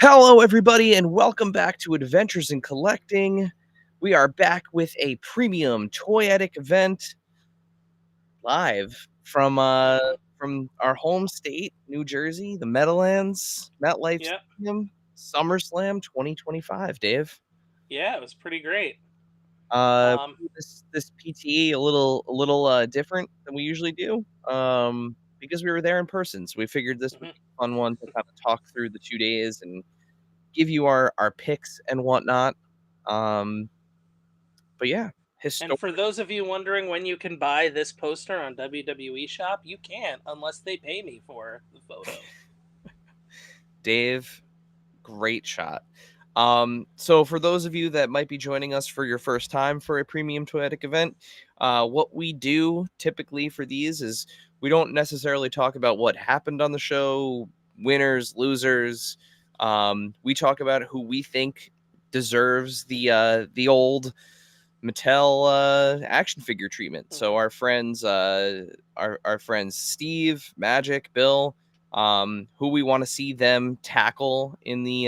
Hello, everybody, and welcome back to Adventures in Collecting. We are back with a Premium Toyetic Event live from our home state, New Jersey, the Meadowlands, MetLife Yep. Stadium, Summerslam 2025. Dave, Yeah, it was pretty great. uh, Um, this PTE a little different than we usually do, because we were there in person. So we figured this would mhm. be a fun one to kind of talk through the 2 days and give you our picks and whatnot. Um, but yeah, And historic. for those of you wondering when you can buy this poster on WWE Shop, you can't unless they pay me for the photo. Dave, great shot. So for those of you that might be joining us for your first time for a Premium Toyetic event, what we do typically for these is we don't necessarily talk about what happened on the show, winners, losers. We talk about who we think deserves the old Mattel action figure treatment. So Mhm. our friends Steve, Magic, Bill, who we want to see them tackle in the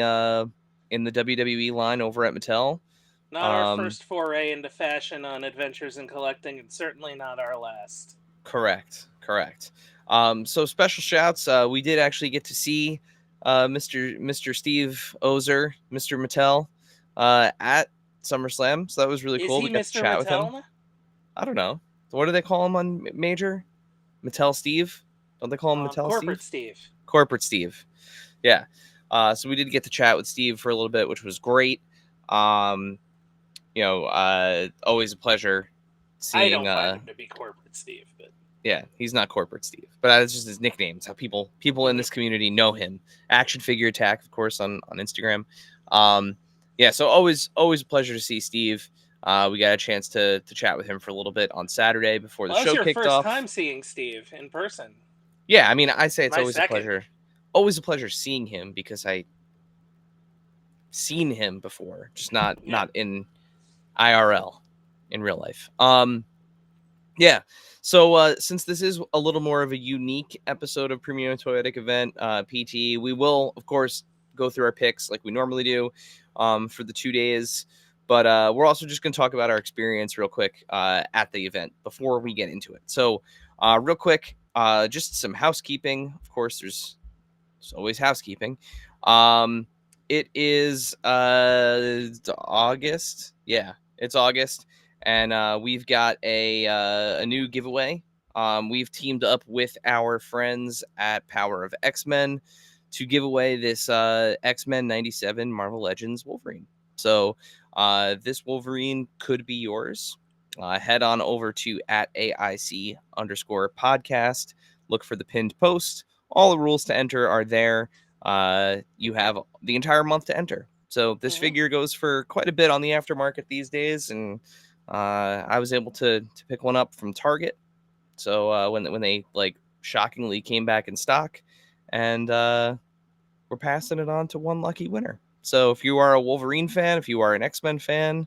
WWE line over at Mattel. Not our Um, first foray into fashion on Adventures in Collecting, and certainly not our last. correct. So special shouts. We did actually get to see Mr. Steve Ozer, Mr. Mattel, at SummerSlam. So that was really Is cool. he We got to Mr. chat with him. Mattel? I don't know. What do they call him on Major? Mattel Steve? Don't they call him Mattel Corporate Steve? Steve. Corporate Steve. Yeah. So we did get to chat with Steve for a little bit, which was great. Um, always a pleasure I seeing. don't find him to be Corporate Steve, but Yeah, he's not Corporate Steve, but that's just his nickname. It's how people in mhm. this community know him. Action Figure Attack, of course, on Instagram. Um, yeah, so always a pleasure to see Steve. We got a chance to chat with him for a little bit on Saturday before the Well, that was show your kicked first off. time seeing Steve in person. Yeah, I mean, I say it's My second. always a pleasure seeing him because I seen him before, just not Yeah. not in IRL in real life. Yeah. So since this is a little more of a unique episode of Premium Toyetic Event PT, we will of course go through our picks like we normally do for the 2 days. But we're also just going to talk about our experience real quick at the event before we get into it. So, real quick, just some housekeeping. Of course, there's always housekeeping. Um, it is August. Yeah, it's August, and we've got a new giveaway. We've teamed up with our friends at Power of X-Men to give away this X-Men 97 Marvel Legends Wolverine. So this Wolverine could be yours. Head on over to at AIC_podcast. Look for the pinned post. All the rules to enter are there. You have the entire month to enter. So this hmm figure goes for quite a bit on the aftermarket these days, and I was able to pick one up from Target. So when they like shockingly came back in stock, and we're passing it on to one lucky winner. So if you are a Wolverine fan, if you are an X-Men fan,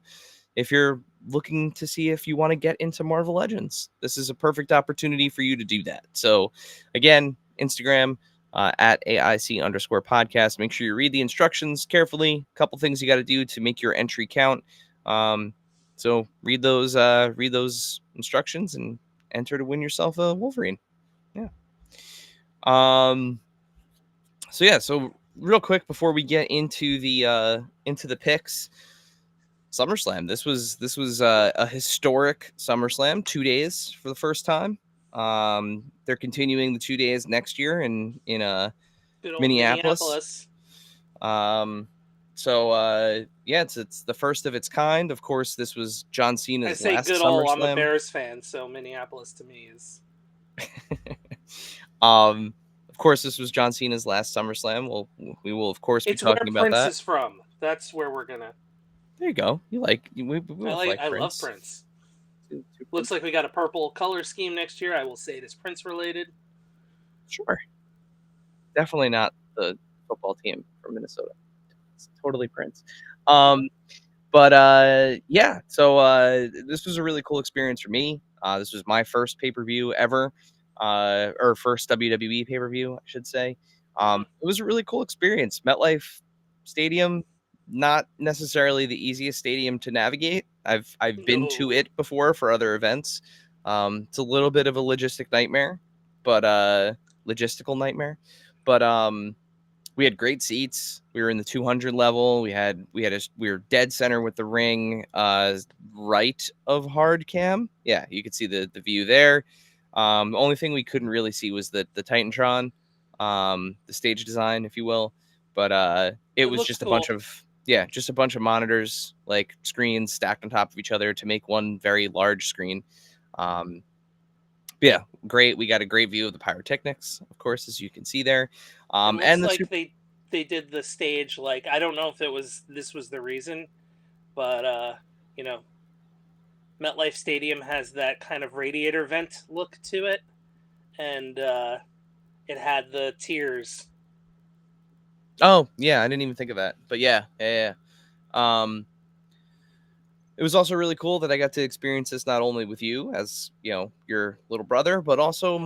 if you're looking to see if you want to get into Marvel Legends, this is a perfect opportunity for you to do that. So again, Instagram at AIC_podcast. Make sure you read the instructions carefully. A couple things you got to do to make your entry count. Um, so read those instructions and enter to win yourself a Wolverine. Yeah. Um, so real quick before we get into the picks, SummerSlam. This was a historic SummerSlam. 2 days for the first time. They're continuing the 2 days next year in Good old Minneapolis. Minneapolis. Um, yeah, it's the first of its kind. Of course, this was John I Cena's say last good old. I'm a SummerSlam. Bears fan, so Minneapolis to me is. um, of course, this was John Cena's last SummerSlam. We will of course be It's where talking about Prince that. is from. That's where we're gonna. There you go. We both like I love Prince. Prince. Two Looks Prince. like we got a purple color scheme next year. I will say it is Prince related. Sure. Definitely not the football team from Minnesota. It's totally Prince. Um, but yeah, so this was a really cool experience for me. This was my first pay per view ever, or first WWE pay per view, I should say. hmm It was a really cool experience. MetLife stadium, not necessarily the easiest stadium to navigate. I've been to No. it before for other events. It's a little bit of a nightmare, but logistical nightmare. But we had great seats. We were in the 200 level. We were dead center with the ring right of hard cam. Yeah, you could see the view there. The only thing we couldn't really see was the Titantron, the stage design, if you will. But it It was looks just cool. just a bunch of monitors, like screens stacked on top of each other to make one very large screen. Um, yeah, great. We got a great view of the pyrotechnics, of course, as you can see there. It looks And the like super. they did the stage, like, I don't know if this was the reason, but you know, MetLife Stadium has that kind of radiator vent look to it, and it had the tiers. Oh, yeah, I didn't even think of that. But yeah. It was also really cool that I got to experience this not only with you as, your little brother, but also Hmm.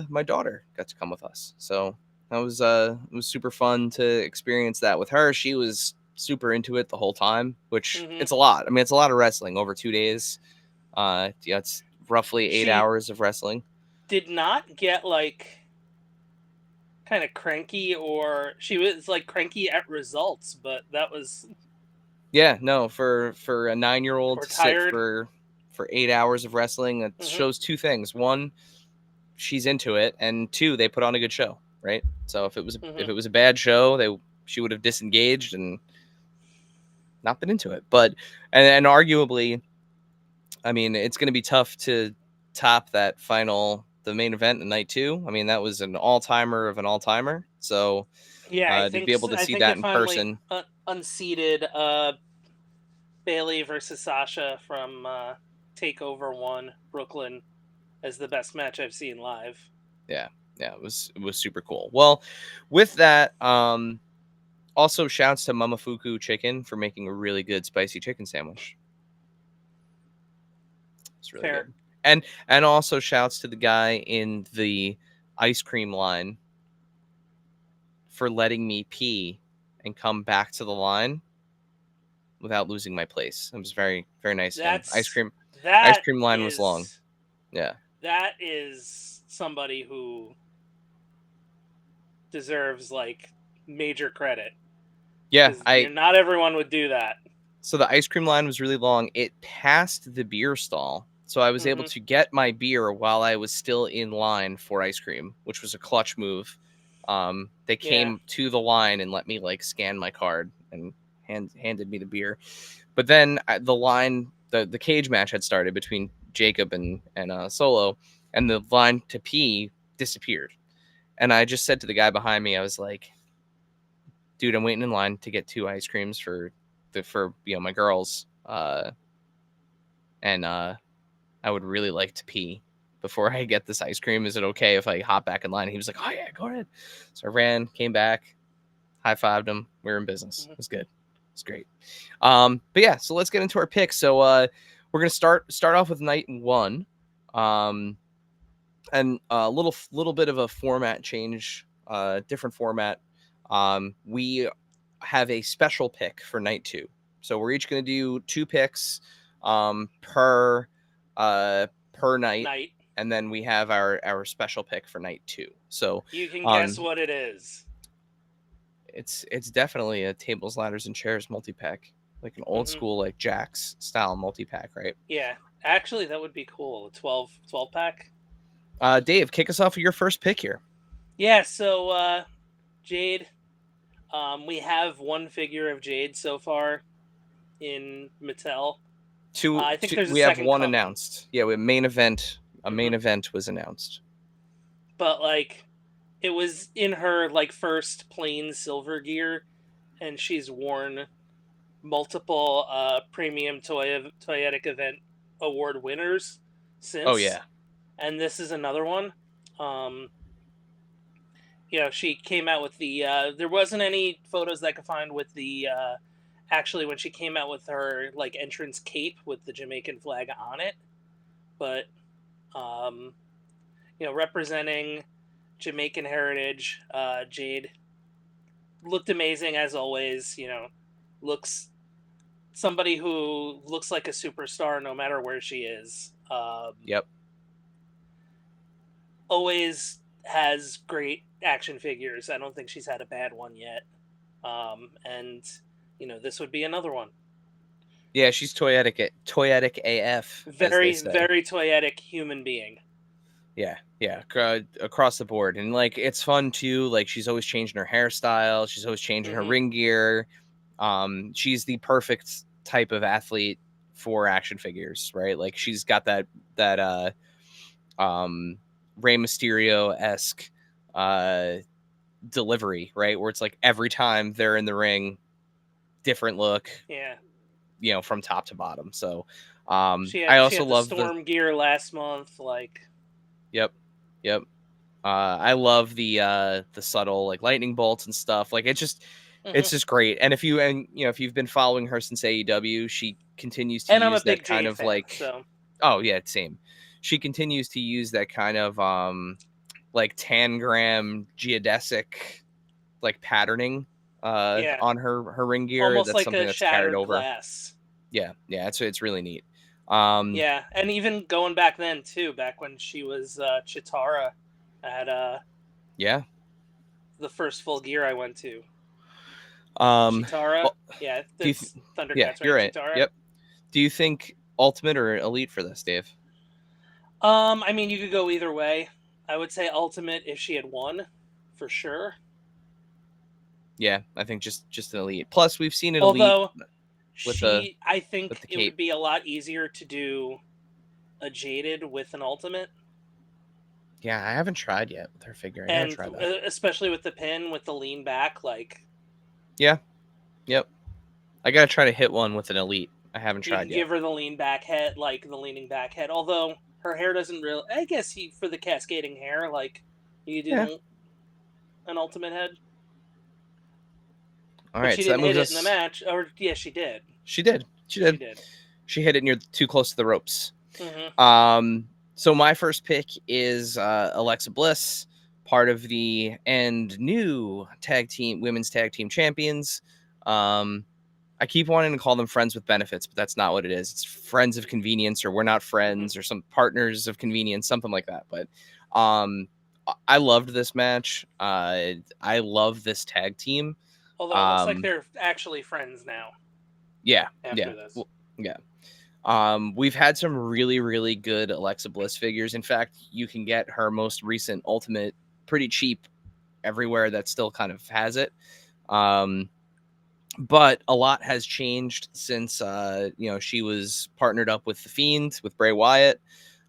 my daughter got to come with us. So that was it was super fun to experience that with her. She was super into it the whole time, which Hmm. it's a lot. I mean, it's a lot of wrestling over 2 days. It's roughly 8 She hours of wrestling. did not get like kind of cranky, or she was like cranky at results, but that was Yeah, no, for a 9-year-old or to sit tired. for 8 hours of wrestling, that Hmm. shows two things. One, she's into it, and two, they put on a good show, right? So if Hmm. it was a bad show, she would have disengaged and not been into it. But and arguably, I mean, it's going to be tough to top the main event in night 2. I mean, that was an all-timer of an all-timer. So Yeah, to be able to I see think that it in finally person, unseated Bailey versus Sasha from Takeover One Brooklyn as the best match I've seen live. yeah, it was super cool. Well, with that, also shouts to Mamafuku Chicken for making a really good spicy chicken sandwich. It's really Fair. good. And also shouts to the guy in the ice cream line for letting me pee and come back to the line without losing my place. It was very, very nice of him. That's Ice that cream line was long. is Yeah. that is somebody who deserves like major credit, Yeah, because not everyone would do that. so the ice cream line was really long. It passed the beer stall. So I was able Hmm. to get my beer while I was still in line for ice cream, which was a clutch move. They Yeah. came to the line and let me like scan my card and handed me the beer. But then the line, the cage match had started between Jacob and Solo, and the line to pee disappeared. And I just said to the guy behind me, I was like, "Dude, I'm waiting in line to get 2 ice creams for my girls, and I would really like to pee before I get this ice cream. Is it okay if I hop back in line?" And he was like, "Oh yeah, go ahead." So I ran, came back, high fived him. We were in business. Hmm. It was good. It's great. But yeah, so let's get into our picks. So we're gonna start off with night 1, um, and a little bit of a format change, different format. We have a special pick for night 2. So we're each gonna do 2 picks per night, Night. and then we have our special pick for night 2. So You can guess um, what it is. it's definitely a tables, ladders, and chairs multi-pack, like an old Hmm. school like Jack's style multi-pack, right? Yeah. Actually, that would be cool. A 12 pack. Dave, kick us off with your first pick here. Yeah. So Jade. We have one figure of Jade so far in Mattel. I think there's a We have second one coming, announced. Yeah, we have main event. A hmm main event was announced. but like it was in her like first plain silver gear, and she's worn multiple premium toyetic event award winners Oh since, yeah. and this is another one. Um, she came out with the. There wasn't any photos that I could find with the. Actually, when she came out with her like entrance cape with the Jamaican flag on it, but um, representing Jamaican heritage, Jade looked amazing as always. Looks somebody who looks like a superstar no matter where she is. Yep. Always has great action figures. I don't think she's had a bad one yet. And this would be another one. Yeah, she's toyetic AF, as they Very, say. very toyetic human being. Yeah, yeah, across the board, and like it's fun too. Like she's always changing her hairstyle. She's always changing her Mm-hmm. ring gear. She's the perfect type of athlete for action figures, right? Like she's got that um Rey Mysterio esque delivery, right? Where it's like every time they're in the ring, different look, Yeah. from top to bottom. So She I had she also had the love the storm gear last month. Like, yep, yep. I love the subtle like lightning bolts and stuff. Like it's mm-hmm. just great. And if you've been following her since AEW, she continues to And I'm a use that big kind Jade of fan, like so oh yeah, same. She continues to use that kind of like tangram geodesic like patterning yeah, on her ring gear. almost That's like something a that's carried shattered over. glass. Yeah, yeah, it's really neat. Um Yeah, and even going back then too, back when she was Chitara at yeah. the first full gear I went to. Um Chitara, well, yeah, do you that's yeah, Thundercats, you're right? right. Chitara. Yep. Do you think Ultimate or Elite for this, Dave? I mean, you could go either way. I would say Ultimate if she had won, for sure. Yeah, I think just an Elite. Plus, we've seen an Elite Although with the I with think the it would cape. be a lot easier to do a Jaded with an Ultimate, Yeah, I haven't tried yet with her figure. I gotta and try that. especially with the pin with the lean back, like Yeah, yep. I gotta try to hit one with an Elite. I haven't you tried could yet. give her the lean back head, like the leaning back head. Although her hair doesn't really, I guess for the cascading hair, like you do Yeah. an Ultimate head, All but right, she so that didn't hit moves it in the us. match. Or yeah, she did. She did. She She did. did. She hit it near too close to the ropes. Mm-hmm. So my first pick is Alexa Bliss, part of the and new women's tag team champions. Um, I keep wanting to call them friends with benefits, but that's not what it is. It's friends of convenience, or we're not Mm-hmm. friends, or some partners of convenience, something like that. But um, I loved this match. I love this tag team. Although it looks like Um, they're actually friends now yeah, yeah, after this. yeah. We've had some really, really good Alexa Bliss figures. In fact, you can get her most recent Ultimate pretty cheap everywhere that still kind of has it. Um, but a lot has changed since she was partnered up with the Fiend with Bray Wyatt.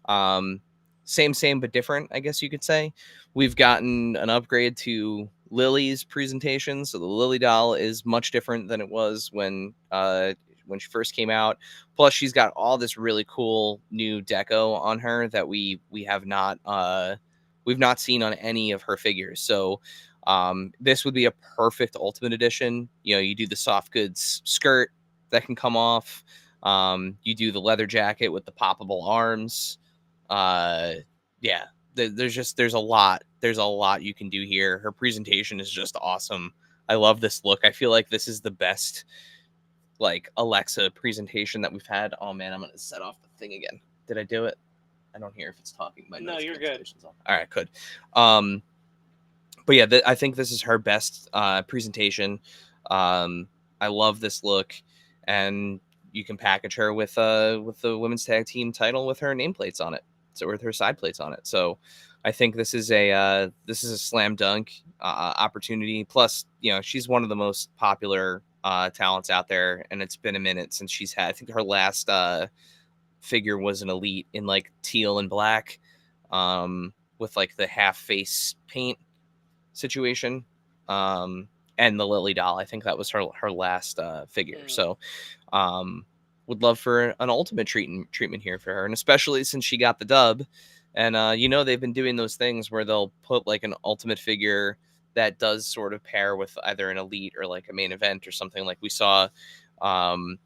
Um, same but different, I guess you could say. We've gotten an upgrade to Lily's presentation, so the Lily doll is much different than it was when she first came out. Plus, she's got all this really cool new deco on her that we have not we've not seen on any of her figures. So this would be a perfect Ultimate Edition. You do the soft goods skirt that can come off. You do the leather jacket with the poppable arms. Uh, yeah, there's a lot you can do here. Her presentation is just awesome. I love this look. I feel like this is the best like Alexa presentation that we've had. Oh man, I'm gonna set off the thing again. Did I do it? I don't hear if it's talking. My No, noise you're good. cancellation's on. All right, good. Um, but yeah, I think this is her best presentation. I love this look, and you can package her with the women's tag team title with her nameplates on it, so with her side plates on it. So I think this is a slam dunk opportunity. Plus, she's one of the most popular talents out there, and it's been a minute since she's had. I think her last figure was an Elite in like teal and black, with like the half face paint situation. Um, and the Lily doll. I think that was her last figure. Mm. So would love for an ultimate treatment here for her, and especially since she got the dub. And they've been doing those things where they'll put like an ultimate figure that does sort of pair with either an elite or like a main event or something like we saw. Um,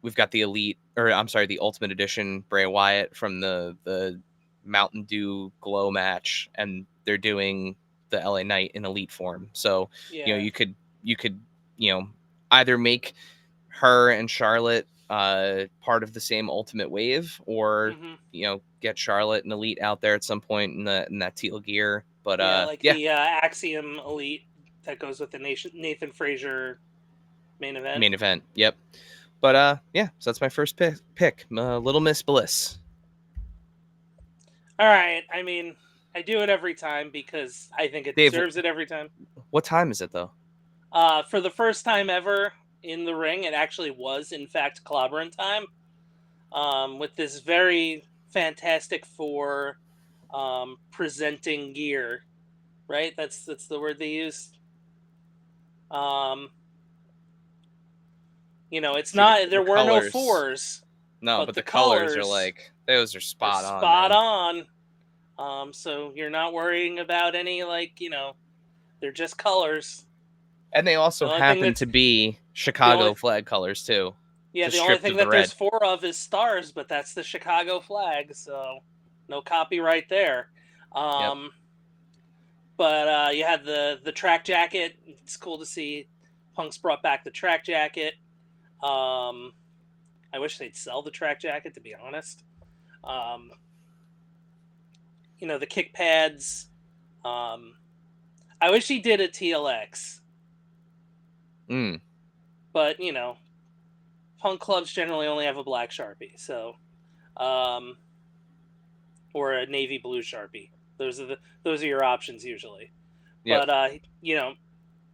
we've got the elite, or I'm sorry, the ultimate edition Bray Wyatt from the Mountain Dew glow match, and they're doing the LA Knight in elite form. So Yeah. you could either make her and Charlotte part of the same Ultimate Wave, or get Charlotte and Elite out there at some point in that teal gear. But the Axiom Elite that goes with the Nathan Frazier main event. Yep. But so that's my first pick. Little Miss Bliss. All right. I mean, I do it every time because I think it deserves it every time. What time is it though? For the first time ever in the ring, it actually was in fact clobbering time. With this very Fantastic Four presenting gear, right? That's the word they used. It's not. There were no fours. No, but the colors are like, those are spot on. Spot on. So you're not worrying about any they're just colors. And they also happen to be Chicago flag colors too. Yeah, the only thing that there's 4 of is stars, but that's the Chicago flag, so no copyright there. But you had the track jacket. It's cool to see Punk's brought back the track jacket. I wish they'd sell the track jacket, to be honest. The kick pads. I wish he did a TLX. But, Punk clubs generally only have a black Sharpie, so or a navy blue Sharpie. Those are your options usually. Yep. But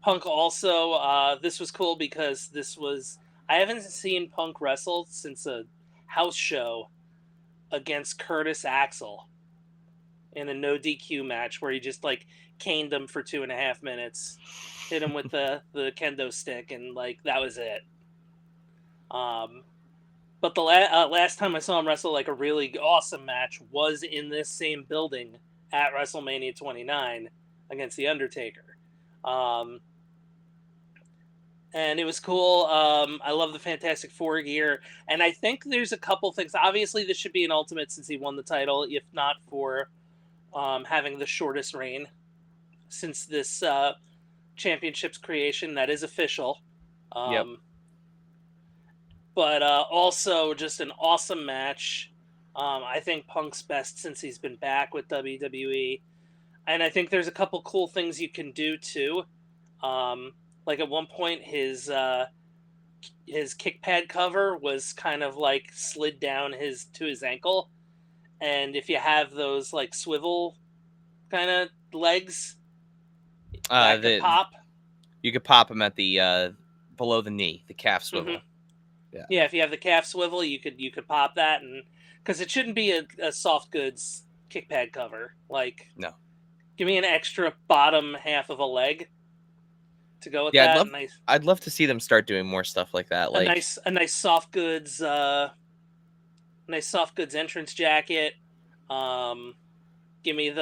Punk also this was cool because I haven't seen Punk wrestle since a house show against Curtis Axel in a no DQ match where he just caned him for 2.5 minutes, hit him with the kendo stick, and that was it. But the last time I saw him wrestle a really awesome match was in this same building at WrestleMania 29 against The Undertaker. And it was cool. I love the Fantastic Four gear. And I think there's a couple things. Obviously, this should be an Ultimate since he won the title, if not for having the shortest reign since this championship's creation. That is official. But also just an awesome match. I think Punk's best since he's been back with WWE. And I think there's a couple cool things you can do, too. At one point, his kick pad cover was kind of slid down to his ankle. And if you have those swivel kind of legs, that could pop. You could pop them at the below the knee, the calf swivel. Mm-hmm. Yeah, if you have the calf swivel, you could pop that, and because it shouldn't be a soft goods kick pad cover. No, give me an extra bottom half of a leg to go with that. I'd love to see them start doing more stuff like that. A nice soft goods entrance jacket. Give me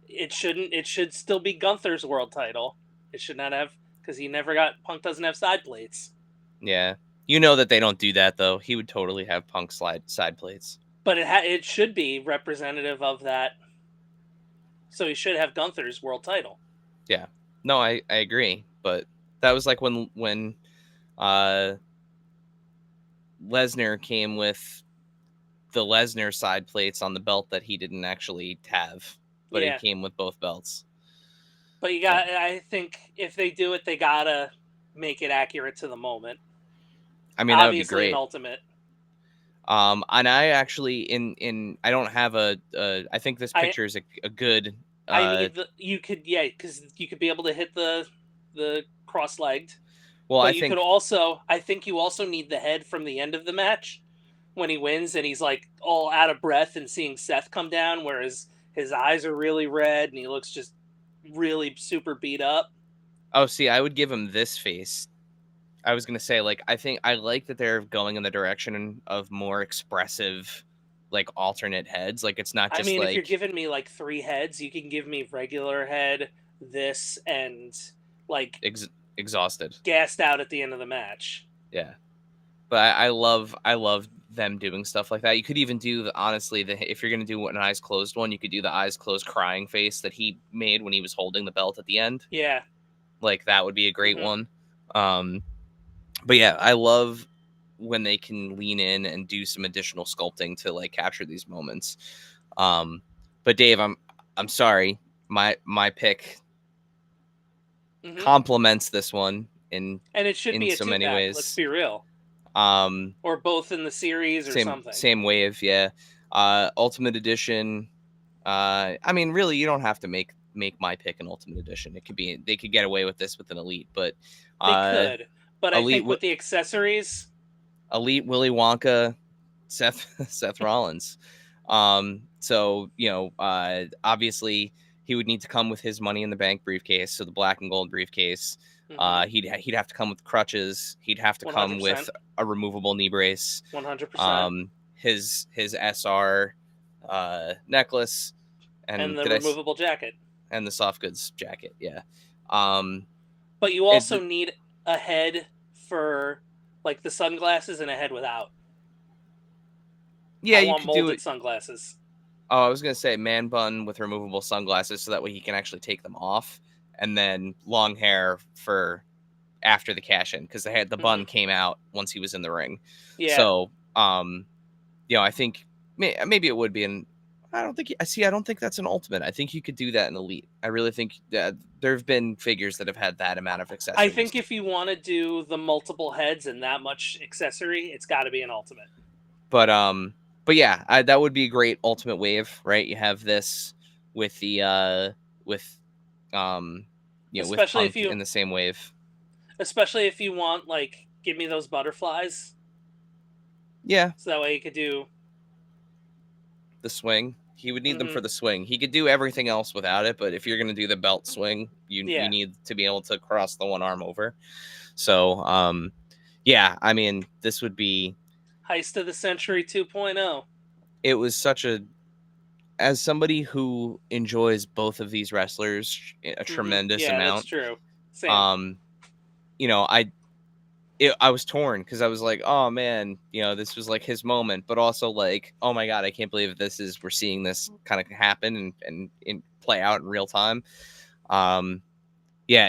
it should still be Gunther's world title. It should not have, because Punk doesn't have side plates. Yeah. That they don't do that, though. He would totally have Punk side plates. But it should be representative of that. So he should have Gunther's world title. Yeah. No, I agree. But that was when Lesnar came with the Lesnar side plates on the belt that he didn't actually have. But he came with both belts. But I think if they do it, they gotta make it accurate to the moment. I mean, that would be great. An Ultimate. And I actually I don't have I think this picture is a good. because you could be able to hit the cross-legged. Well, but I think you also need the head from the end of the match when he wins and he's all out of breath and seeing Seth come down, whereas his eyes are really red and he looks just really super beat up. Oh, see, I would give him this face. I was going to say, I think I like that they're going in the direction of more expressive, alternate heads. It's not just if you're giving me 3 heads, you can give me regular head, this, and exhausted, gassed out at the end of the match. Yeah. But I love them doing stuff like that. You could even do honestly, if you're gonna do an eyes closed one, you could do the eyes closed crying face that he made when he was holding the belt at the end. Yeah. Like that would be a great one. But yeah, I love when they can lean in and do some additional sculpting to like capture these moments. But Dave, I'm sorry, my pick complements this one and it should in be a so many 2-pack. Let's ways. be real. Or both in the series or something. Same wave, yeah. Ultimate Edition. I mean, really, you don't have to make my pick an Ultimate Edition. It could be they could get away with this with an Elite, but they could. But I think with the accessories, Elite Willy Wonka, Seth Rollins. So obviously he would need to come with his Money in the Bank briefcase, so the black and gold briefcase. He'd have to come with crutches. He'd have to 100%. come with a removable knee brace. 100%. His SR necklace and the removable jacket and the soft goods jacket. Yeah. But you also need a head for like the sunglasses and a head without. Yeah, I want molded sunglasses. Oh, I was gonna say man bun with removable sunglasses, so that way he can actually take them off, and then long hair for after the cash in, because the bun came out once he was in the ring. Yeah. So, I think maybe it would be an. I don't think that's an Ultimate. I think you could do that in Elite. I really think that there have been figures that have had that amount of accessories. I think if you want to do the multiple heads and that much accessory, it's got to be an Ultimate. But yeah, that would be a great Ultimate wave, right? You have this with the especially with Punk in the same wave. Especially if you want like give me those butterflies. Yeah. So that way you could do the swing. He would need them for the swing. He could do everything else without it, but if you're going to do the belt swing, you need to be able to cross the one arm over. So, yeah, I mean, this would be Heist of the Century 2.0. It was such as somebody who enjoys both of these wrestlers a tremendous amount. Yeah, that's true. Same. I was torn because I was like, oh man, this was like his moment, but also like, oh my god, I can't believe we're seeing this kind of happen and play out in real time. Yeah,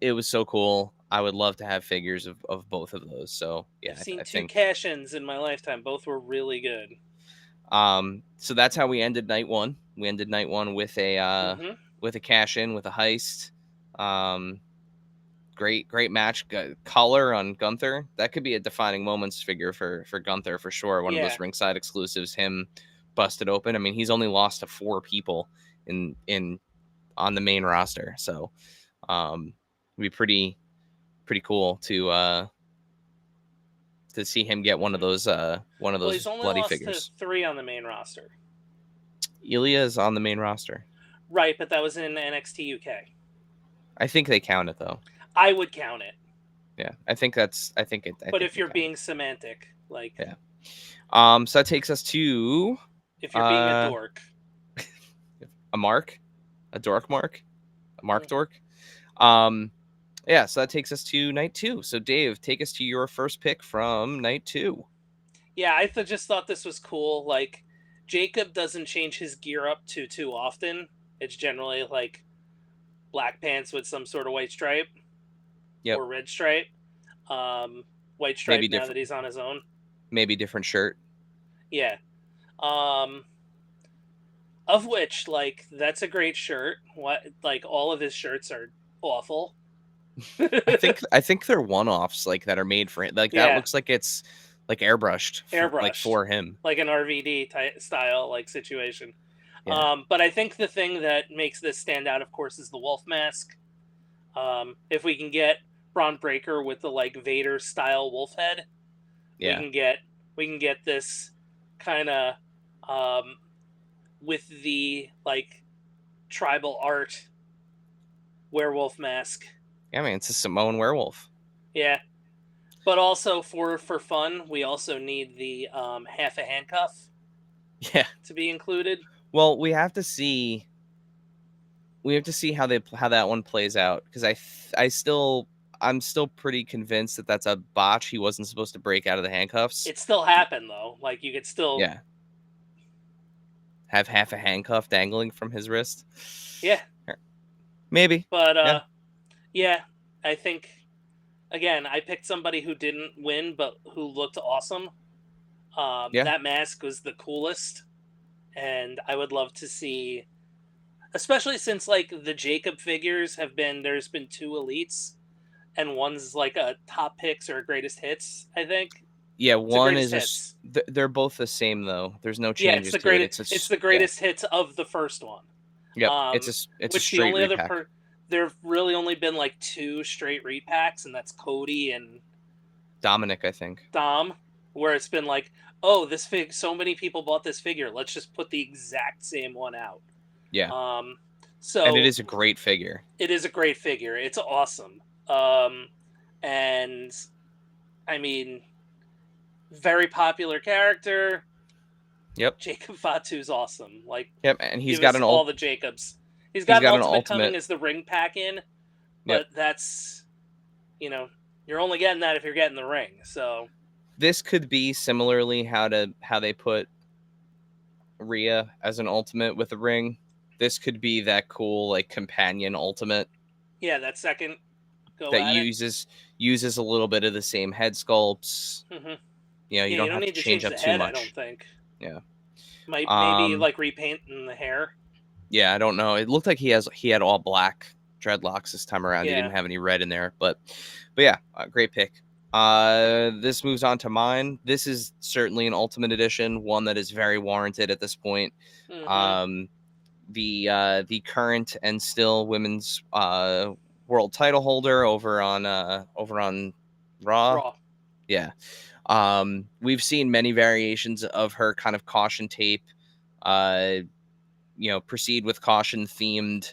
it was so cool. I would love to have figures of both of those. So yeah, I've seen two cash-ins in my lifetime. Both were really good. So that's how we ended night one. We ended night one with a cash-in, with a heist. Great match. Collar on Gunther. That could be a defining moments figure for Gunther for sure. One of those ringside exclusives. Him busted open. I mean, he's only lost to 4 people on the main roster. So, it'd be pretty cool to see him get one of those he's only bloody lost figures. To 3 on the main roster. Ilya is on the main roster. Right, but that was in NXT UK. I think they count it though. I would count it. Yeah, I think it. But if you're being semantic, like yeah. So that takes us to if you're being a dork, a dork mark, a mark dork. Yeah. So that takes us to night 2. So Dave, take us to your first pick from night 2. Yeah, I just thought this was cool. Like Jacob doesn't change his gear up too often. It's generally like black pants with some sort of white stripe. Yep. Or red stripe. White stripe maybe now that he's on his own. Maybe different shirt. Yeah. Of which, like, that's a great shirt. Like, all of his shirts are awful. I think they're one-offs, like, that are made for him. Like, that looks like it's, like, airbrushed. Like, for him. Like an RVD style, like, situation. Yeah. But I think the thing that makes this stand out, of course, is the wolf mask. If we can get Braun Breaker with the like Vader style wolf head, we can get this kind of with the like tribal art werewolf mask. Yeah, man, it's a Samoan werewolf. Yeah, but also for fun, we also need the half a handcuff. Yeah, to be included. Well, we have to see how that one plays out, because I'm still pretty convinced that that's a botch. He wasn't supposed to break out of the handcuffs. It still happened though. Like you could still Yeah. Have half a handcuff dangling from his wrist. Yeah. Maybe. But Yeah. yeah, I think again, I picked somebody who didn't win but who looked awesome. Yeah. That mask was the coolest, and I would love to see, especially since like the Jacob figures there's been 2 elites, and one's like a top picks or greatest hits. I think Yeah, it's a one greatest is hits. they're both the same though. There's no Yeah, it's changes the to it. greatest. It's the Yeah. greatest hits of the first one. Yep. It's a Which the straight only other repack. there've really only been like 2 straight repacks, and that's Cody and Dominic, I think. Dom, where it's been like, oh, so many people bought this figure. Let's just put the exact same one out. Yeah. Um, And it so is a great figure. it is a great figure. It's awesome. And I mean, very popular character. Yep. Jacob Fatu's awesome. Like, Yep, and he's give got us all the Jacobs. He's got an an ultimate coming ultimate. as the ring pack in, Yep. but that's, you're only getting that if you're getting the ring. So This could be similarly how they put Rhea as an ultimate with a ring. This could be that cool like companion ultimate yeah, that second go that at it. uses a little bit of the same head sculpts. Mm-hmm. You Yeah, don't you don't have to need to change change up the too head, I don't much. think. Yeah. Maybe like repainting the hair. Yeah, I don't know. It looked like he had all black dreadlocks this time around. He Yeah. didn't have any red in there, but yeah, great pick. This moves on to mine. This is certainly an ultimate edition, one that is very warranted at this point. Mm-hmm. The current and still women's world title holder over on Raw. Raw. Yeah. We've seen many variations of her kind of caution tape, proceed with caution themed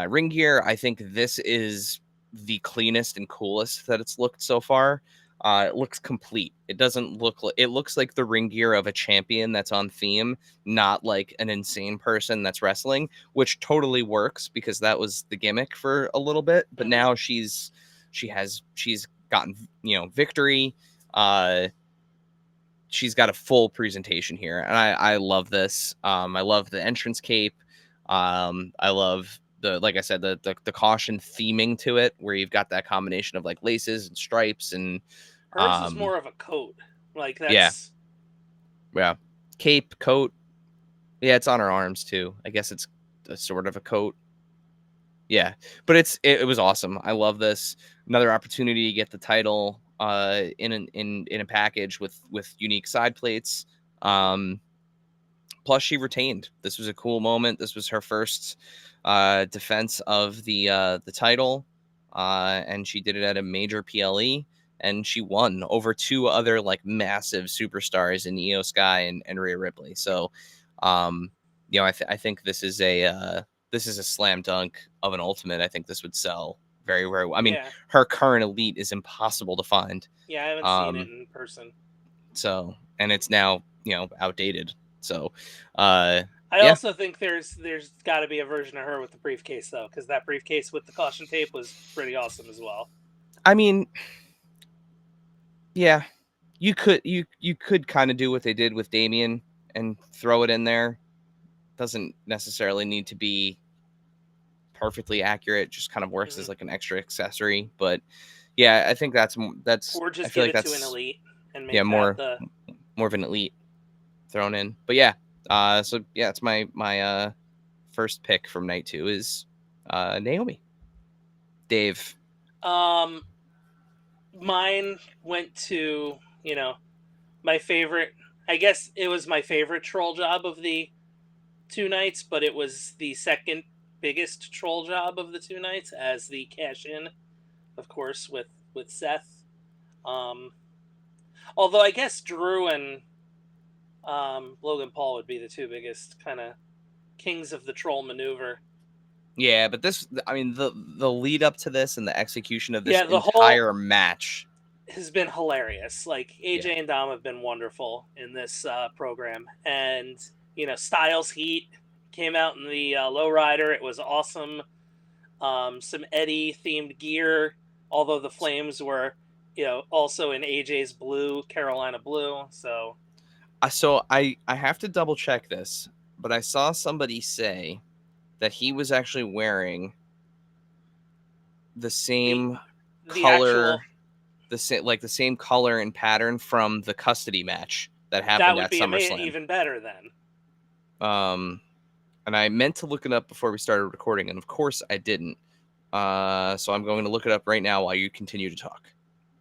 ring gear. I think this is the cleanest and coolest that it's looked so far. It looks complete. It doesn't look like it looks like the ring gear of a champion that's on theme, not like an insane person that's wrestling, which totally works because that was the gimmick for a little bit. But Mm-hmm. now she's gotten victory. She's got a full presentation here, and I love this. I love the entrance cape. I love like I said, the caution theming to it, where you've got that combination of like laces and stripes and Hers is more of a coat. Like that's yeah, cape, coat. Yeah, it's on her arms too. I guess it's a sort of a coat. Yeah, but it was awesome. I love this. Another opportunity to get the title in a package with unique side plates. Plus she retained. This was a cool moment. This was her first defense of the title, and she did it at a major PLE, and she won over 2 other like massive superstars in Io Sky and Rhea Ripley. So, I think this is a slam dunk of an ultimate. I think this would sell very, very well. I mean, yeah. her current elite is impossible to find. Yeah, I haven't seen it in person. So, and it's now outdated. So, I yeah. also think there's got to be a version of her with the briefcase though, because that briefcase with the caution tape was pretty awesome as well. I mean, yeah, you could kind of do what they did with Damien and throw it in there. Doesn't necessarily need to be perfectly accurate. Just kind of works as like an extra accessory. But yeah, I think that's Or just I feel give like it to that's an elite and make that more the of an elite thrown in. But yeah, so yeah, it's my first pick from night 2 is Naomi. Dave. Mine went to, my favorite. I guess it was my favorite troll job of the 2 nights, but it was the second biggest troll job of the 2 nights as the cash in, of course, with Seth. Although I guess Drew and Logan Paul would be the 2 biggest kind of kings of the troll maneuver. Yeah, but the lead up to this and the execution of this Yeah, the entire whole match has been hilarious. Like AJ and Dom have been wonderful in this program, and Styles Heat came out in the lowrider. It was awesome. Some Eddie themed gear. Although the flames were, also in AJ's blue, Carolina blue. So I have to double check this, but I saw somebody say that he was actually wearing the the same the actual, color, the same color and pattern from the custody match that that happened would at be SummerSlam. even better then. Um, and I meant to look it up before we started recording, and of course I didn't. So I'm going to look it up right now while you continue to talk.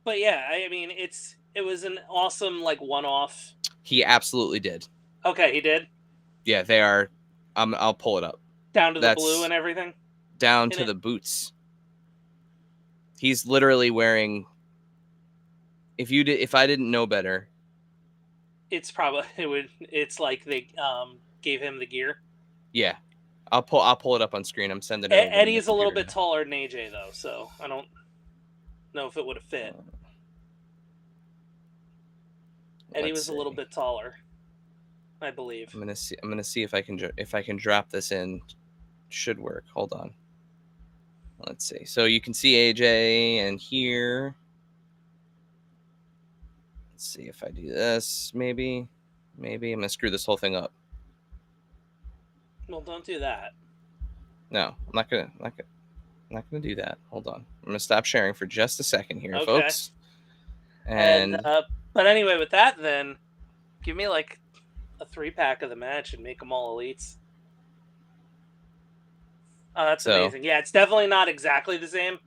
But yeah, I mean, it was an awesome like one-off. He absolutely did. Okay, he did. Yeah, they are. I'll pull it up. Down to the blue That's and everything down in to it. the boots. He's literally wearing. If I didn't know better, It's probably it's like they gave him the gear. yeah, I'll pull it up on screen. I'm sending it over to Eddie my is a little computer bit now. taller than AJ though, so I don't know if it would have fit. Eddie Let's was a little see. bit taller, I believe. I'm gonna see if I can drop this in. Should work. Hold on. Let's see. So you can see AJ and here. Let's see if I do this. Maybe I'm gonna screw this whole thing up. Well, don't do that. No, I'm not gonna do that. Hold on. I'm gonna stop sharing for just a second here, Okay. folks. And And but anyway, with that, then give me like a 3-pack of the match and make them all elites. Oh, that's so, amazing. Yeah, it's definitely not exactly the same.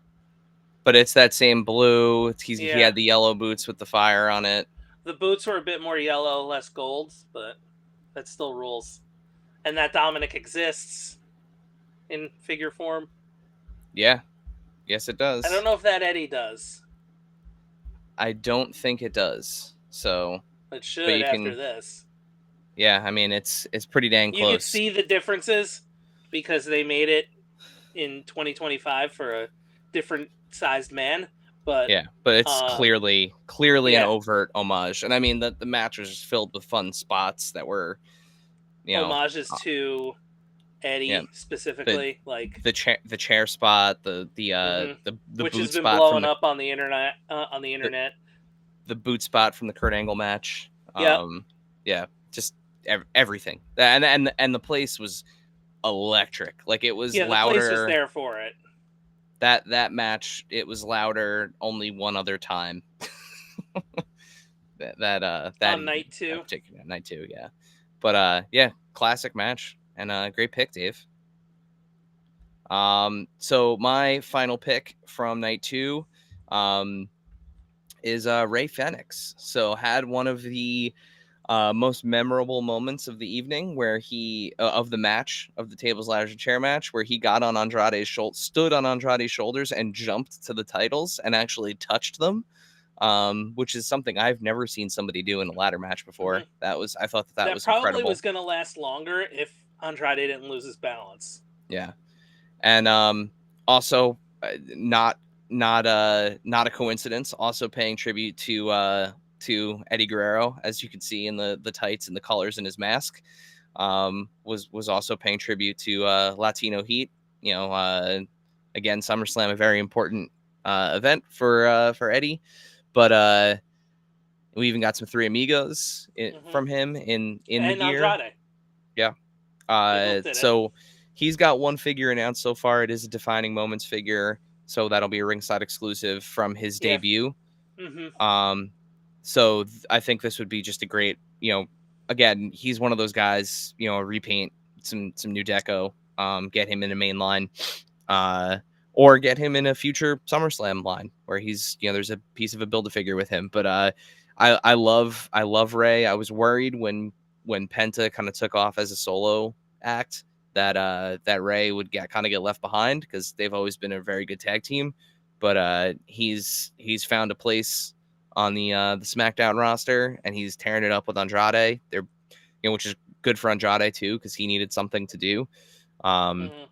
but it's that same blue. He Yeah, had the yellow boots with the fire on it. the boots were a bit more yellow, less gold, but that still rules. And that Dominic exists in figure form. Yeah, yes, it I don't does. know if that Eddie does. I don't think it does. So, It but should you after can. this. Yeah, I mean it's pretty dang You could close. see the differences because they made it in 2025 for a different sized man, but Yeah, but it's um, clearly an yeah, overt homage, and I mean the match was just filled with fun spots that were, you know, homages uh, to yeah, Eddie the specifically, like chair spot, hmm the which has boot been spot from blowing up on the internet. the the boot spot from the Kurt Angle match. Yep. Yeah, just everything, and the place was electric. Like it was Yeah, the place was louder. there for it. That match, it was louder only one other time. That On evening, night that two. particular night too, yeah. But yeah, classic match and great pick, Dave. So my final pick from night two, um, is Ray Fenix. So had one of the most memorable moments of the evening where he of the match of the tables, ladders, and chair match where he got on stood on Andrade's shoulders and jumped to the titles and actually touched them, which is something I've never seen somebody do in a ladder match before. Mm-hmm. I thought that That was probably was incredible. going to last longer if Andrade didn't lose his balance. Yeah, and also not a coincidence. Also paying tribute to Eddie Guerrero, as you can see in the tights and the colors in his mask. Was also paying tribute to Latino Heat. You know, again, SummerSlam, a very important event for Eddie, but we even got some Three Amigos Mm-hmm. from him in the And gear. Andrade, Yeah. they both did it. So he's got one figure announced so far. It is a Defining Moments figure, so that'll be a ringside exclusive from his Yeah. debut. Mm-hmm. So I think this would be just a great, again, he's one of those guys, repaint some new deco, get him in a main line, or get him in a future SummerSlam line where he's, there's a piece of a Build-A-Figure with him. But I love Ray. I was worried when Penta kind of took off as a solo act that Ray would get left behind because they've always been a very good tag team. But he's found a place on the SmackDown roster, and he's tearing it up with Andrade. They're, which is good for Andrade too because he needed something to do. Mm-hmm.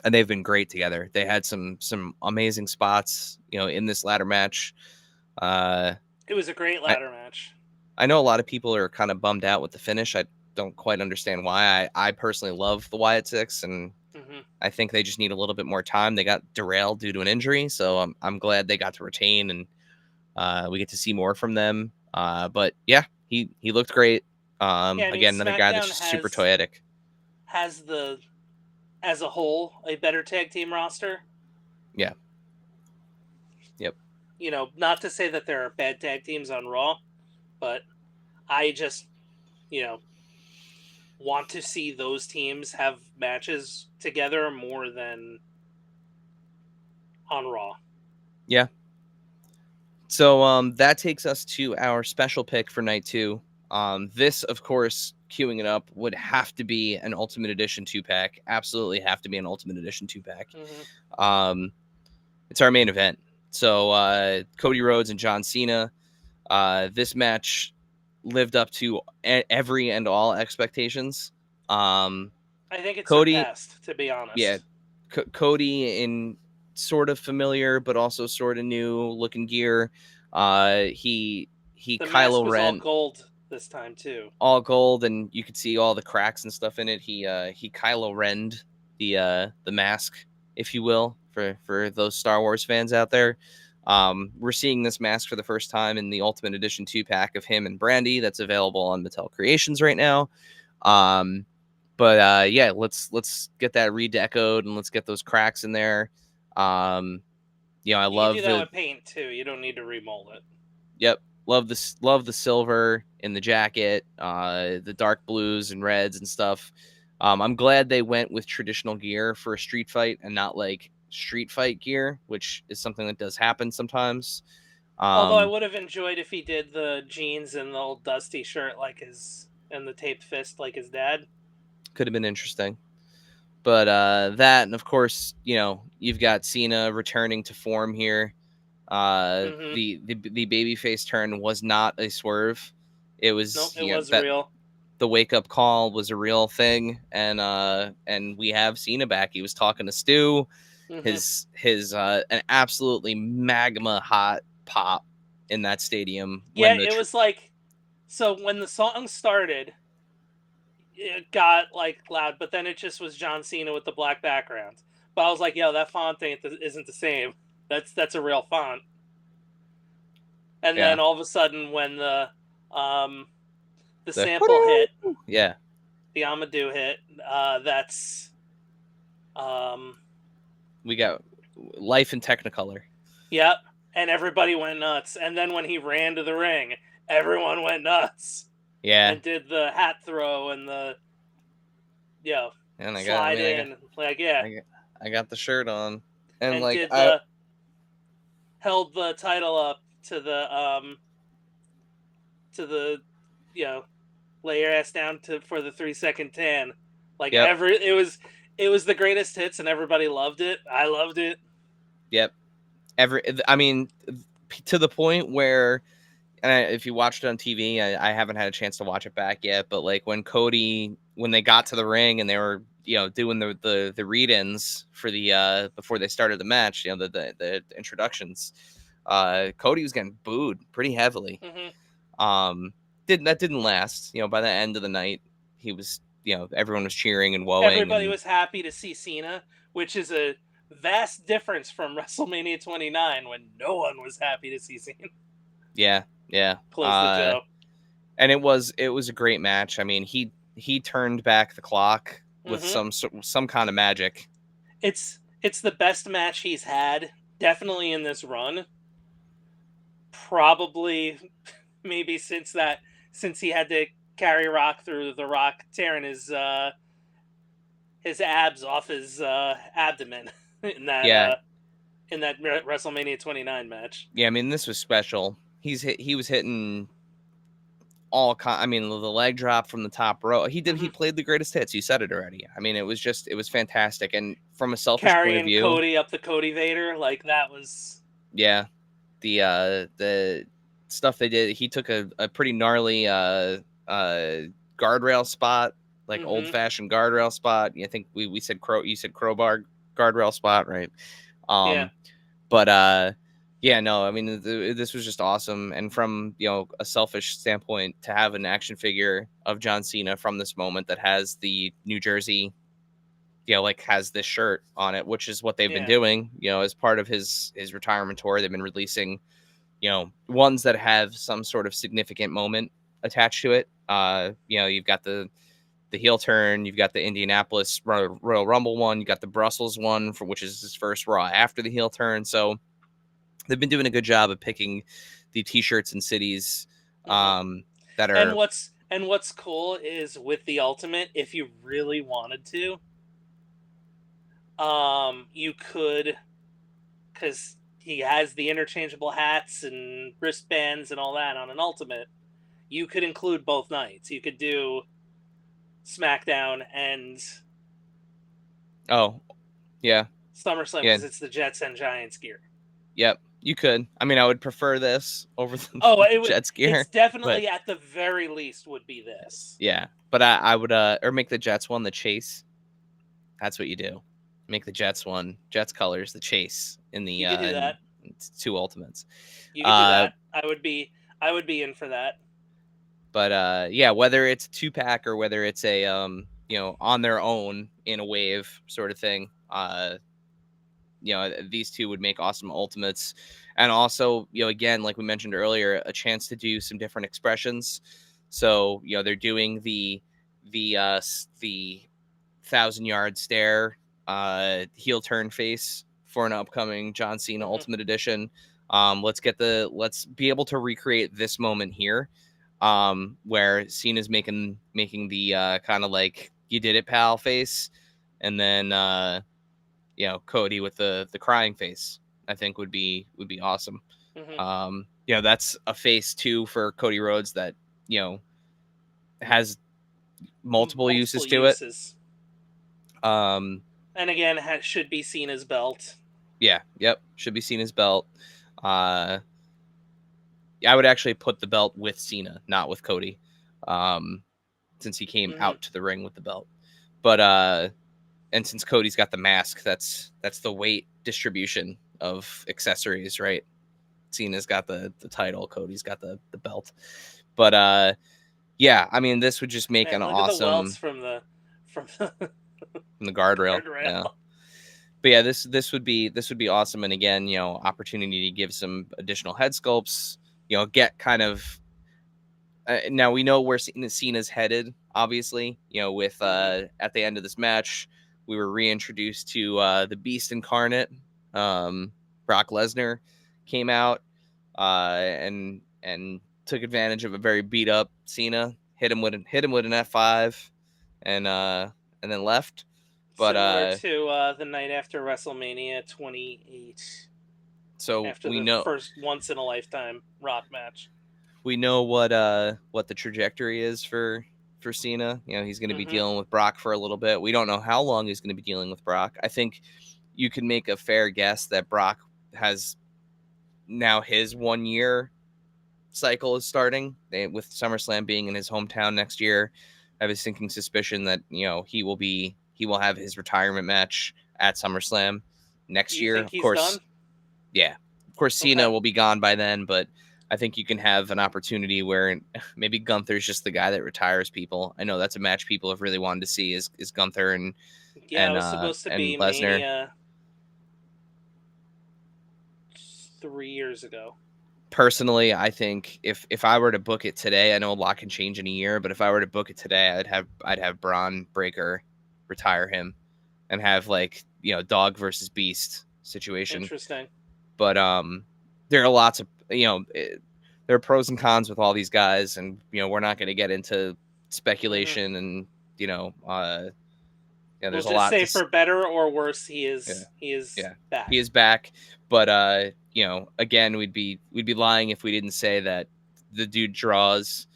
And they've been great together. They had some amazing spots, in this ladder match. It was a great I ladder match. I know a lot of people are kind of bummed out with the finish. I don't quite understand why. I personally love the Wyatt Six, and Mm-hmm. I think they just need a little bit more time. They got derailed due to an injury, so I'm glad they got to retain, and we get to see more from them. But yeah, he looked great. Yeah, I mean, Again, another guy that's SmackDown just super toyetic. has the as a whole a better tag team roster. Yeah. Yep. You know, not to say that there are bad tag teams on Raw, but I just, you know, want to see those teams have matches together more than on Raw. Yeah. So that takes us to our special pick for night 2. This, of course, queuing it up, would have to be an Ultimate Edition 2-pack. Absolutely have to be an Ultimate Edition 2-pack. Mm-hmm. It's our main event. So Cody Rhodes and John Cena. This match lived up to every and all expectations. I think it Cody, surpassed, to be yeah, honest. Cody in sort of familiar but also sort of new looking gear. He The mask Kylo was all Ren, gold this time too. all gold, and you could see all the cracks and stuff in it. He Kylo Ren'd the mask, if you will, for those Star Wars fans out there. We're seeing this mask for the first time in the Ultimate Edition 2-pack of him and Brandy that's available on Mattel Creations right now. But yeah, let's get that redecoed and let's get those cracks in there. I You can do love that the with paint too. You don't need to remold it. Yep. Love the silver in the jacket, the dark blues and reds and stuff. I'm glad they went with traditional gear for a street fight and not like street fight gear, which is something that does happen sometimes. Although I Um, would have enjoyed if he did the jeans and the old dusty shirt and the taped fist like his dad. could have been interesting. But that, and of course, you've got Cena returning to form here. Mm-hmm. The babyface turn was not a swerve. It Nope, was it was that real. the wake up call was a real thing, and we have Cena back. He was talking to Stu. Mm-hmm. His an absolutely magma hot pop in that stadium Yeah, when the it was like, so when the song started, it got like loud, but then it just was John Cena with the black background. But I was like, yo, that font isn't the same. That's a real font. And yeah then all of a sudden, when um the the sample hit, yeah the Amadou hit, that's um we got life in Technicolor. yep, and everybody went nuts. And then when he ran to the ring, everyone went nuts Yeah, and did the hat throw and the and slide in, like yeah, I got I got the shirt on, and and like did the held the title up to the you know lay your ass down to for the 3 second tan. Like yep it was the greatest hits and everybody loved it. I loved it. yep I mean, to the point where, if you watched it on TV, I haven't had a chance to watch it back yet, but like when they got to the ring and they were doing the read-ins for the before they started the match, the introductions, Cody was getting booed pretty heavily. Mm-hmm. Didn't last. By the end of the night, he was everyone was cheering and woeing, Everybody and was happy to see Cena, which is a vast difference from WrestleMania 29 when no one was happy to see Cena. yeah, yeah. Close the Joe. And it was a great match. I mean, he turned back the clock with Mm-hmm. some kind of magic. It's the best match he's had, definitely in this run. Probably, maybe since he had to carry Rock through the Rock tearing his abs off his abdomen in Yeah, that WrestleMania 29 match. yeah. I mean, this was special. He was hitting I mean, the leg drop from the top row. He Mm-hmm. played the greatest hits. You said it already. I mean, it was fantastic. And from a selfish point of Carrying view, Cody up the Cody Vader, like that was. yeah, the stuff they did. He took a pretty gnarly guardrail spot, like old Mm-hmm. fashioned guardrail spot. I think we said you said crowbar guardrail spot, right? Yeah. But yeah, no, I mean, this was just awesome. And from a selfish standpoint, to have an action figure of John Cena from this moment that has the New Jersey like has this shirt on it, which is what they've been Yeah. doing, as part of his retirement tour. They've been releasing, ones that have some sort of significant moment attached to it. You've got the heel turn, you've got the Indianapolis Royal Rumble one, you got the Brussels one, for which is his first Raw after the heel turn. So they've been doing a good job of picking the t-shirts and cities that And are what's cool is with the Ultimate, if you really wanted to, you could, because he has the interchangeable hats and wristbands and all that on an Ultimate. You could include both nights. You could do SmackDown and oh yeah SummerSlam yeah because it's the Jets and Giants gear. yep, you could. I mean, I would prefer this over the Oh, Jets it's gear, but definitely at the very least would be this. yeah, but I would or make the Jets one the chase. That's what you do. Make the Jets one, Jets colors, the chase in the You could do that. in two Ultimates. You could do Uh, that. I would be in for that. but yeah, whether it's a 2-pack or whether it's a on their own in a wave sort of thing, these two would make awesome Ultimates. And also, again, like we mentioned earlier, a chance to do some different expressions. So, they're doing the 1,000-yard stare heel turn face for an upcoming John Cena Ultimate Edition. Let's be able to recreate this moment here, where Cena's making the kind of like "you did it, pal" face, and then Cody with the crying face. I think would be awesome. That's a face too for Cody Rhodes that has multiple uses to it. And again, should be Cena's belt. Yeah, yep, should be Cena's belt. I would actually put the belt with Cena, not with Cody, since he came out to the ring with the belt. But and since Cody's got the mask, that's the weight distribution of accessories, right? Cena's got the title, Cody's got the belt. But yeah, I mean, this would just make an look at the welts awesome from the from the guardrail. Yeah. But yeah, this would be awesome. And again, opportunity to give some additional head sculpts, get kind of now we know where Cena's headed, obviously, with at the end of this match, we were reintroduced to the Beast incarnate. Brock Lesnar came out and took advantage of a very beat up Cena, hit him with an F5 and then left. But similar to the night after WrestleMania 28. So After we the know first once in a lifetime Rock match. what the trajectory is for Cena. He's going to be dealing with Brock for a little bit. We don't know how long he's going to be dealing with Brock. I think you can make a fair guess that Brock has now his 1 year cycle is starting, with SummerSlam being in his hometown next year. I have a sinking suspicion that he will have his retirement match at SummerSlam next year. Think of he's course, done? Yeah. Of course, Cena will be gone by then, but I think you can have an opportunity where maybe Gunther's just the guy that retires people. I know that's a match people have really wanted to see is Gunther and it was supposed to be Lesnar. Mania 3 years ago. Personally, I think if I were to book it today, I know a lot can change in a year, but if I were to book it today, I'd have Braun Breaker retire him and have dog versus beast situation. Interesting. But there are lots of there are pros and cons with all these guys, and we're not going to get into speculation and there's we'll a just lot say for better or worse, he is back. He is back. But again, we'd be lying if we didn't say that the dude draws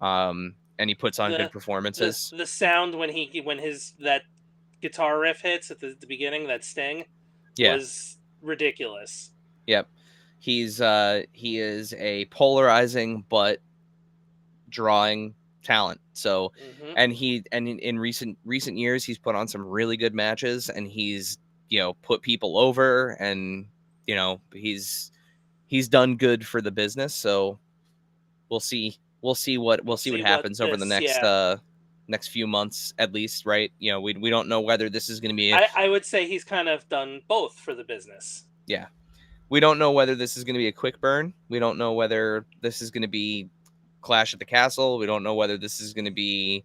and he puts on good performances. The sound when that guitar riff hits at the beginning, that sting, was ridiculous. Yep. He is a polarizing but drawing talent. So and in recent years he's put on some really good matches, and he's put people over, and he's done good for the business. So we'll see what happens over the next few months at least, right? You know, we don't know whether this is going to be I would say he's kind of done both for the business. yeah. We don't know whether this is going to be a quick burn. We don't know whether this is going to be Clash at the Castle. We don't know whether this is going to be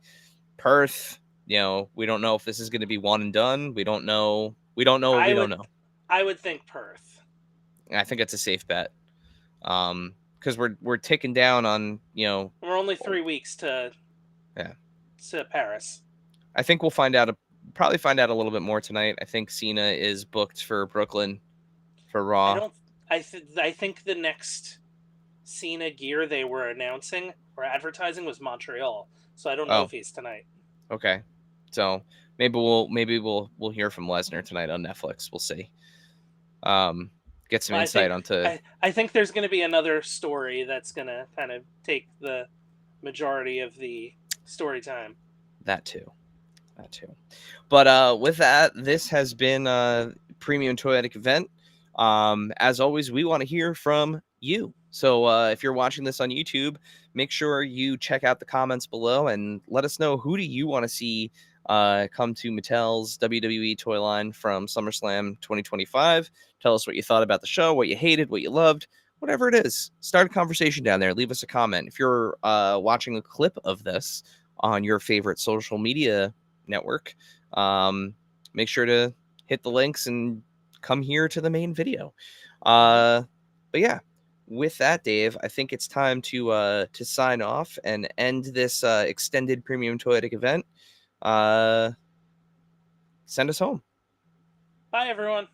Perth. You know, we don't know if this is going to be one and done. We don't know. We don't know. We don't know. I would think Perth. I think it's a safe bet. Because we're ticking down on, you know, we're only 3 weeks to Paris. I think we'll probably find out a little bit more tonight. I think Cena is booked for Brooklyn for Raw. I think the next Cena gear they were announcing or advertising was Montreal, so I don't know if he's tonight. Okay, so maybe we'll hear from Lesnar tonight on Netflix. We'll see. Get some insight onto. I think there's going to be another story that's going to kind of take the majority of the story time. That too. But with that, this has been Premium Toyetic Event. As always, we want to hear from you. So if you're watching this on YouTube, make sure you check out the comments below and let us know, who do you want to see come to Mattel's WWE toy line from SummerSlam 2025. Tell us what you thought about the show, what you hated, what you loved, whatever it is. Start a conversation down there. Leave us a comment. If you're watching a clip of this on your favorite social media network, make sure to hit the links and come here to the main video. But yeah, with that, Dave, I think it's time to sign off and end this extended Premium Toyetic Event. Send us home. Bye, everyone.